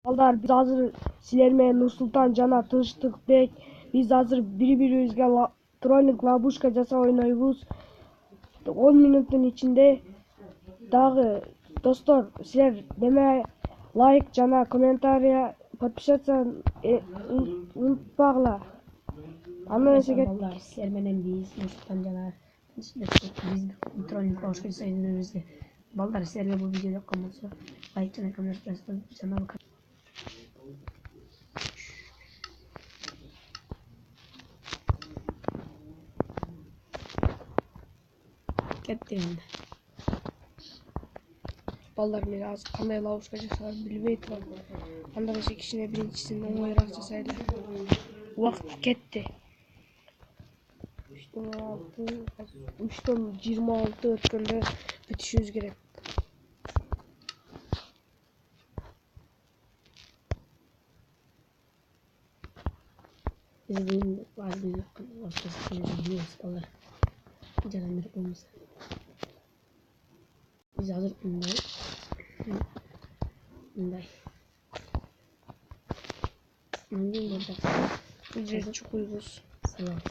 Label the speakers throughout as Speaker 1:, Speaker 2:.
Speaker 1: Балдар, biz азыр силер менен Нурсултан жана Тынчтыкбек, биз азыр бири-бирибизге троллинг ловушка жасап ойнойбуз. 10 минуттун ичинде дагы достор, силер деме лайк жана комментария, подписаться унутпагыла. Андан эсеге
Speaker 2: Балдар, силер менен биз Нурсултан жана биз троллинг ловушка жасап ойнойбуз. Балдар, силерге бул видео жаккан болсо лайк жана комментария жана кетти енді.
Speaker 1: Балдар, мен азыр кандай ловушка жасаганын билбей турам. Анда эше кичине биринчисин оңоюраак жасайлы. Убакыт кетти. 3'төн 26 өткөндө бүтүшүбүз керек.
Speaker 2: Biz bugün bazı biliyoruz ballar. Canım bir olmasa. Biz hazır bunday. Hangi burada?
Speaker 1: Ücret çok uygun.
Speaker 2: Salak.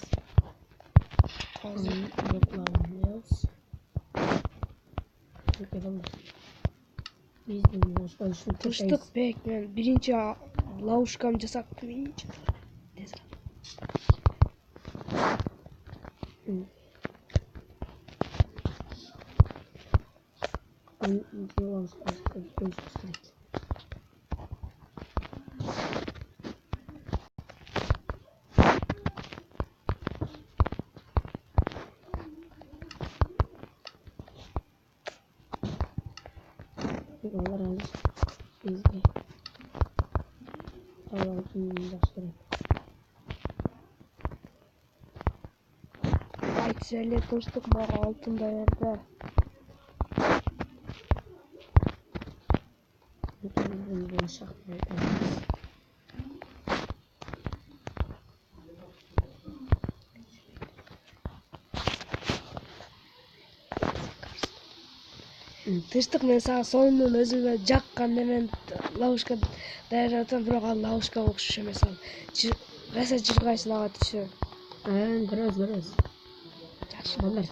Speaker 1: Fazla.
Speaker 2: Bloklanıyoruz. Bakalım. Biz bunu konuştuk.
Speaker 1: Tınçtыкбек, мен биринчи ловушкамды жасап биринчи.
Speaker 2: Vallahi razı bizde. Allah'ım başlarım.
Speaker 1: Айтсайле тынчтык мага алтын да берди.
Speaker 2: Bunu şahmet.
Speaker 1: Тынчтык, мен сага сонун өзүмө жаккан немен ловушка даярдап атам, бирок ал ловушка окшош эмес ал. Кайсы жыргайсың ага түшөм.
Speaker 2: Görüyoruz. Ballar.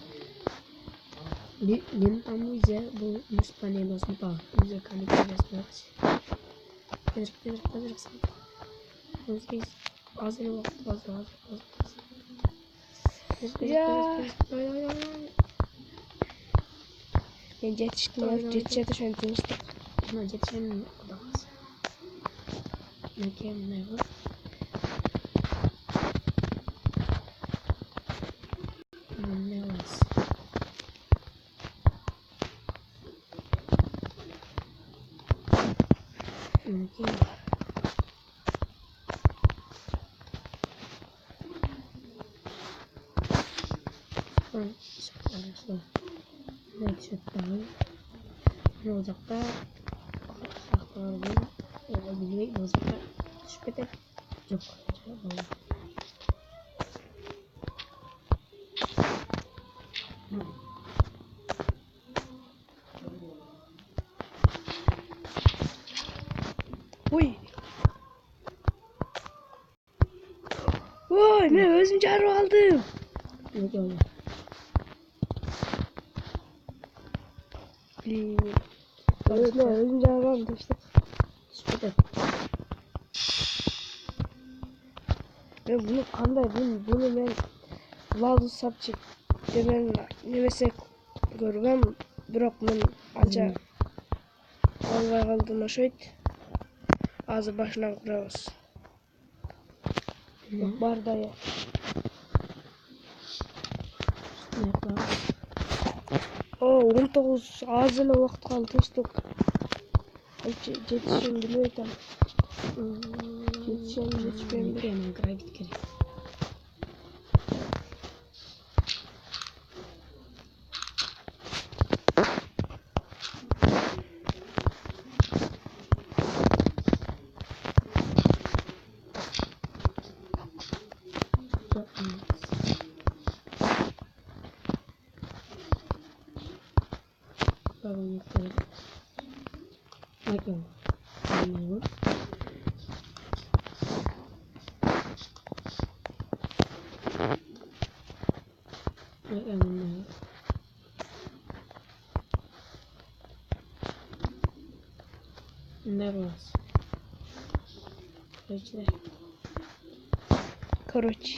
Speaker 2: Lin amuze bu Müslüman olsun pa. Bize kanıt vereceğiz. Hazır. Biz hazır vakit hazır.
Speaker 1: Ya. Ben жетишет ошентип тынчтык.
Speaker 2: Ama geçen odamız. Ne var? Ne var? Ne olacak da? Bilmeyi bozukta şüphede yok.
Speaker 1: Uy. Oy, men özüm çağırıp aldım.
Speaker 2: Ne oldu?
Speaker 1: Özüm çağırıp aldım işte.
Speaker 2: Şüphede.
Speaker 1: Ben bunu kanday, bunu men Vladu Sapçık demen nemese görgem, bирок men anca alбай калдым ошойт. Азыр башынан курабыз. Бар да я. О, 19 аз эле убакыт калды, тынчтык. Жетишин билбей атам. Жетишпейм.
Speaker 2: Bakın. Ne yapacağız? Ölçüler.
Speaker 1: Короче.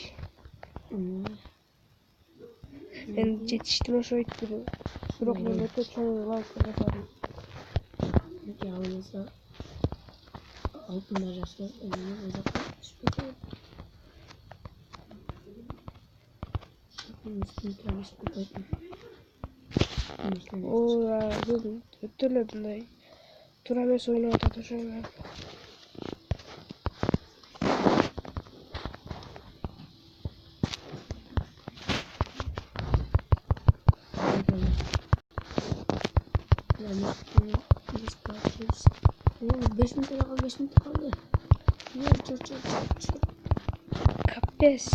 Speaker 1: Ben жетиштим ошо иттири. Бирок мен өтө чоң лавка жасадым.
Speaker 2: Yalnızsa altınlar yaşlar önüne uzaklaşmış bir şey. Bakın üstünü kalmış bir bakın.
Speaker 1: Ооба, бул өтө эле мындай туура эмес ойноп атат ошону.
Speaker 2: Beş minute kaldı, 5 minute kaldı. Çır.
Speaker 1: Капец.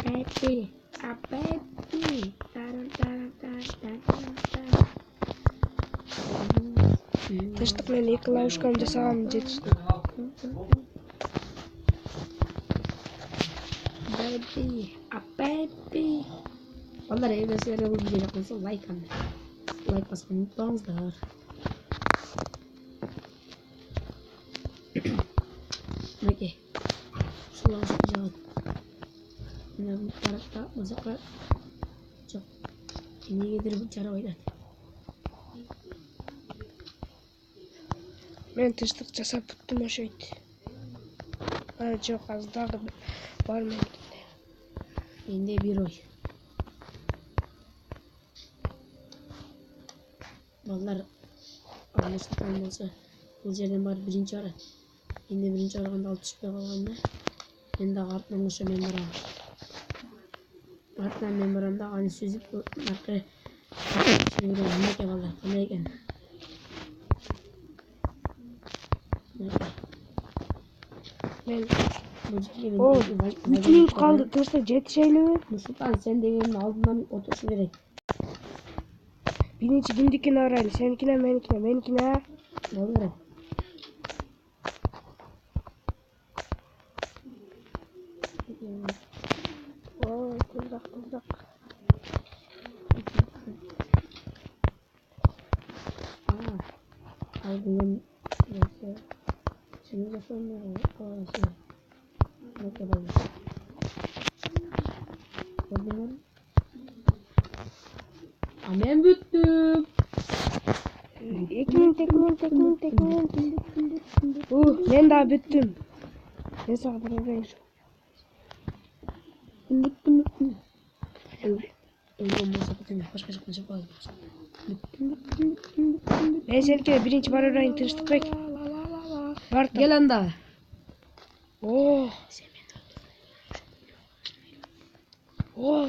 Speaker 2: Baby, a baby. Taran.
Speaker 1: Тынчтык менен эки ловушканы жасагам жетиштим.
Speaker 2: Baby. Vallahi evde sizlere bu videoya yapmanızı like anne. Like basmayı unutmayınızlar. Oke. Selamat jalan. Ini tarafta mazaklar. Çok. Ini gelir bu cara oynar.
Speaker 1: Мен тынчтык жасап бүттүм ошойт. Жок, азыр дагы бар менде.
Speaker 2: Endi bir oy. Vallahi anlaşılan olsa bu yerden var birinci ara. Endi birinci araganda alып түшпөй калганда мен дагы артынан ошо мен барам. Артынан мен барам да аны сүзүп аркы сүргөн эмеке балдар кандай экен.
Speaker 1: Мен
Speaker 2: Bu жерге
Speaker 1: О, 3 минут калды. Тынчтык жетишелиби?
Speaker 2: Нурсултан сен дегенин алдынан отурушу керек.
Speaker 1: Биринчи кимдикине карайлы? Сеникине, меникине?
Speaker 2: Болду.
Speaker 1: Ой, кыздак.
Speaker 2: Al bunun neyse. Şimdi yapalım. Şey. Ne kadar? Bunun. Amen büttüm.
Speaker 1: 2 минут. Мен да бүттүм. Мен сага бара берейин.
Speaker 2: Büttüm. Öyle olmazsa bütün başka yapacağız.
Speaker 1: Мен сеникине биринчи бара берейин, тынчтыкбек. Бар
Speaker 2: Gel anda.
Speaker 1: О,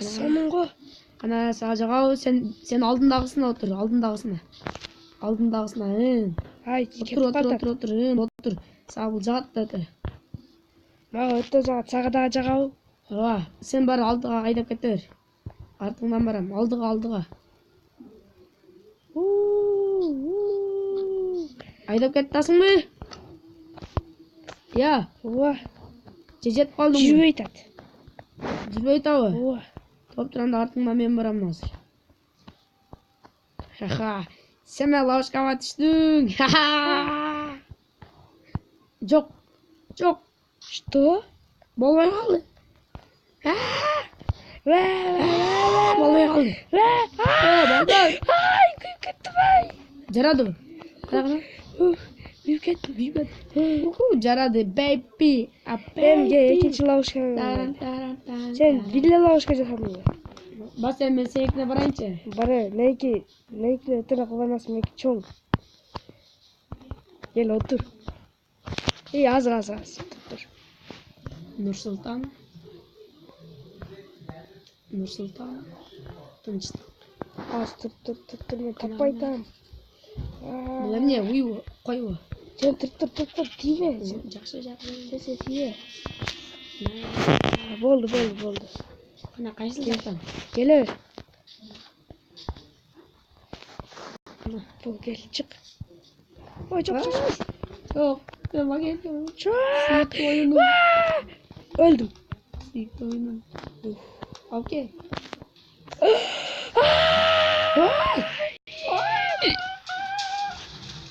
Speaker 1: сонунго.
Speaker 2: Ana sağacağım sen aldındağısına otur. Aldındağısına.
Speaker 1: Ай, кетип калат.
Speaker 2: Otur. Sağ ol жаат да.
Speaker 1: Мага өтө жагат, сага дагы жагабы?
Speaker 2: Sen bari aldığa aydap kete ver. Артыңдан барам. Алдыға. Айдап кеттасың мы? Я.
Speaker 1: Ооба.
Speaker 2: Жетіп қалдың мы?
Speaker 1: Жүрбөй атат.
Speaker 2: Жүрбөй табы.
Speaker 1: Ооба.
Speaker 2: Топ тұранда артыңдан мен барам назыр. Ха-ха. Sen de lavaşkama düştün. Ха-ха. Жоқ.
Speaker 1: Что?
Speaker 2: Болмай қалды. Болмай қалды. Балдар.
Speaker 1: Ай, күйүп кеттим ай.
Speaker 2: Жарады. Қарағына.
Speaker 1: Күйүп кеттим.
Speaker 2: Жарады. Baby.
Speaker 1: Эмге экинчи ловушка. Сен бириле ловушка жасадың.
Speaker 2: Бас мен сенікіне барайыншы.
Speaker 1: Бара, меники өтө кылбайсың, меники чоң. Кел отур. Азыр. Тур.
Speaker 2: Нурсултан. Тынчтык.
Speaker 1: Тур, мен таппай атам.
Speaker 2: Бұл эмне уйбу, койбу.
Speaker 1: Сен тур, тийме.
Speaker 2: Жакшы.
Speaker 1: Сен тие. Болду.
Speaker 2: Мына кайсыл жактан?
Speaker 1: Келе. Бул кел, чык. Ой, жок.
Speaker 2: Жоқ, мен багетім.
Speaker 1: Чык.
Speaker 2: Oyunum.
Speaker 1: Öldüm.
Speaker 2: Oyunum. Okey.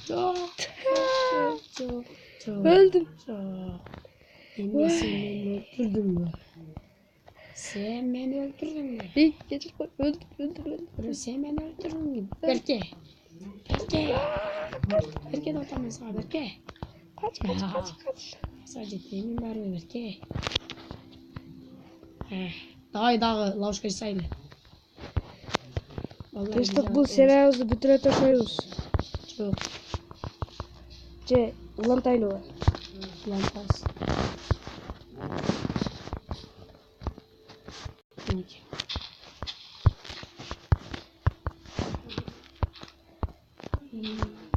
Speaker 2: Yok. çok.
Speaker 1: Öldüm.
Speaker 2: Çok. Yine sen beni öldürdün mü? Sen beni öldürdün mü?
Speaker 1: İlk gece bak öldüm.
Speaker 2: Sen beni öldürdün mü? Berke. Berke. Berke de utanmaz ha Berke.
Speaker 1: Kaç.
Speaker 2: Sadece temin var mı Berke? Dağı lavuşka sayılı.
Speaker 1: Tırıştık bu senayozdu bütün öteşoyuz.
Speaker 2: Çok.
Speaker 1: Ulan taylı var.
Speaker 2: Lantas. Peki.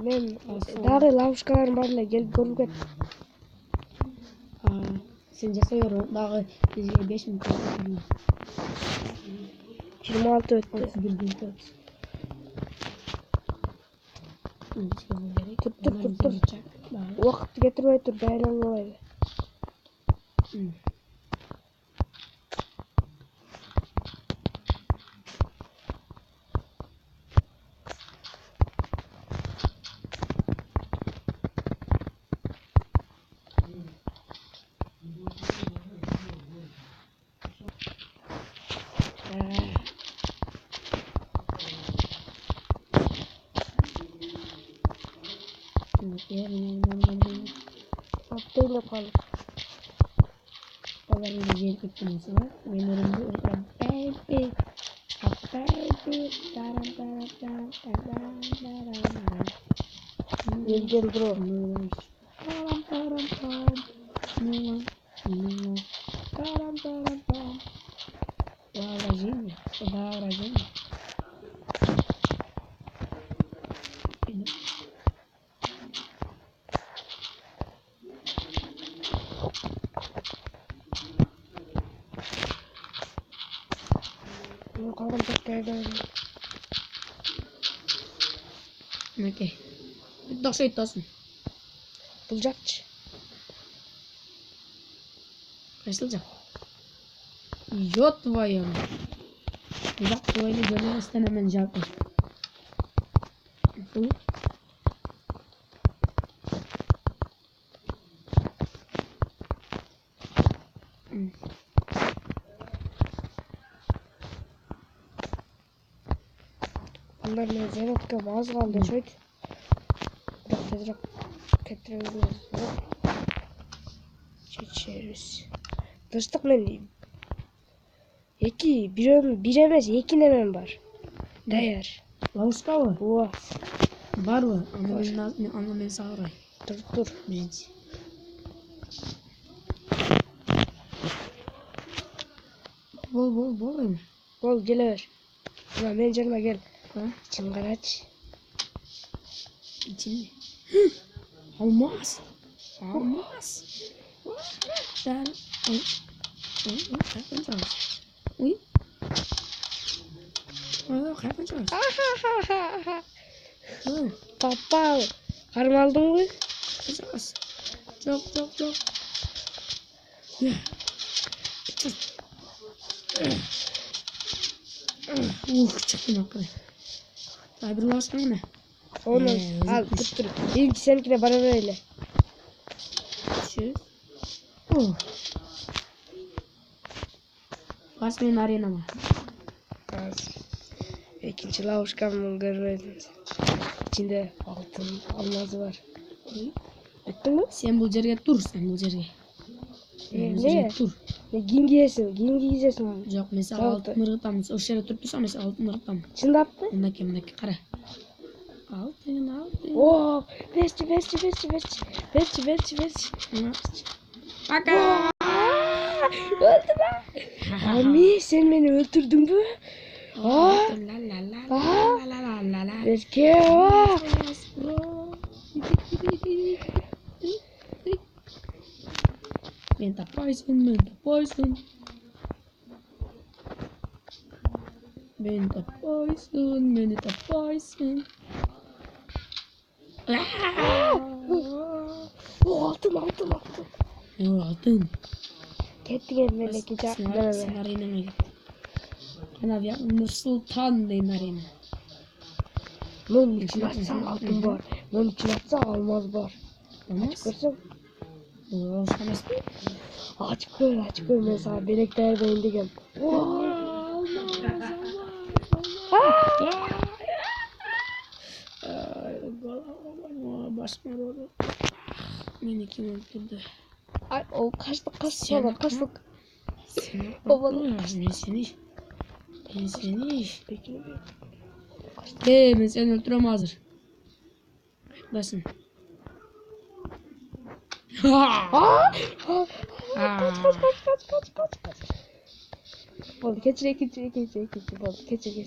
Speaker 1: Men dağı lavuşkaların barına gelip görüp et.
Speaker 2: Sen jasayıyorum. Dağı 5 minut.
Speaker 1: 26 öttü.
Speaker 2: 31 gün tut.
Speaker 1: Tur. Vakit getirmeye dur dayanan olaydı. Attığım yapalım.
Speaker 2: Onların bir yer gittiğimiz var. Benim önümde orada baby.
Speaker 1: Geleceğim bro. Kaldım tek geldim.
Speaker 2: Okey. Doşa it olsun.
Speaker 1: Bulacakçı.
Speaker 2: Kaçılacak. Yok твою. Yok твою görmek istemem cevap ver. Bu.
Speaker 1: Bunlar ne zeynep ki az kaldı şöyle. Biraz tezrak getirebiliriz. Geçeriz. Tırıştık men. Bir emez iki nemem var. Değer.
Speaker 2: Lavuşka var.
Speaker 1: Oha.
Speaker 2: Var mı? Ama ben sağırayım.
Speaker 1: Dur.
Speaker 2: Birinci. Bol mu?
Speaker 1: Ol geliver. Ulan benim canıma gel.
Speaker 2: Ha?
Speaker 1: Çıngır aç.
Speaker 2: İçinde. Olmaz. Sen. Kalkın çalış. Uy. Kalkın çalış.
Speaker 1: Papa. Karım aldın mı?
Speaker 2: Çalış. Çok. Çıktım hakikaten. Daha bir lavuşka mı ne?
Speaker 1: Onu al tuttur. Benimki seninkine bana ver öyle.
Speaker 2: Şu. Bas benim arenama.
Speaker 1: Az. İkinci lavuşkamı görmedim. İçinde altın almazı var. Bitti mi?
Speaker 2: Sen bu cerge dur sen bu cerge.
Speaker 1: Ne?
Speaker 2: Dur.
Speaker 1: Gingi yiyeceksin.
Speaker 2: Yok mesela
Speaker 1: Tamam.
Speaker 2: altın ırıtamız. O şere tuttuysam mesela altın ırıtamız.
Speaker 1: Çin attı.
Speaker 2: Bundaki kara. Altın.
Speaker 1: Oo, besçi.
Speaker 2: Baka.
Speaker 1: Öldü be. Ami sen beni öldürdün mü? Aa, belki o.
Speaker 2: Menta poison.
Speaker 1: O altın.
Speaker 2: Yok altın.
Speaker 1: Kettiğe meleki dememe.
Speaker 2: Sen arenama git. Ben abi Nur Sultan deyin arena.
Speaker 1: Bunun için atsan altın var. Bunun için atsan almaz var.
Speaker 2: Olmaz.
Speaker 1: Görsen.
Speaker 2: Olmaz emez mi?
Speaker 1: Açık gör ben sana belek değerdeyin degen.
Speaker 2: Başım ağrıyor. Beni kim öldürdü?
Speaker 1: Ay o kaçlık
Speaker 2: Sen-
Speaker 1: baba kaçlık.
Speaker 2: Seni
Speaker 1: Baba.
Speaker 2: Ben seni.
Speaker 1: Peki.
Speaker 2: Ben seni öldürem hazır. Basın.
Speaker 1: Kaç. Bol keçir. Bol keçir.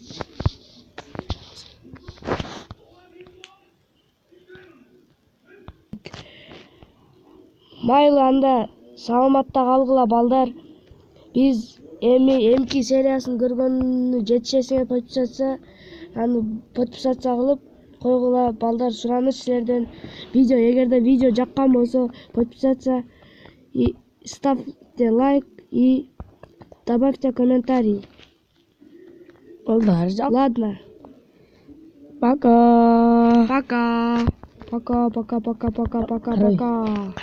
Speaker 1: Maylı anda sağlamatта kalgıla balдар. Biz emki serиясын көргөнү жетишесиңер подписаться кылып койгула балдар. Сураныч силерден видео, эгерде видео жаккан болсо подписаться и ставьте лайк и добавьте комментарий.
Speaker 2: Balдар.
Speaker 1: Ладно.
Speaker 2: Пока.
Speaker 1: Пока. Пока.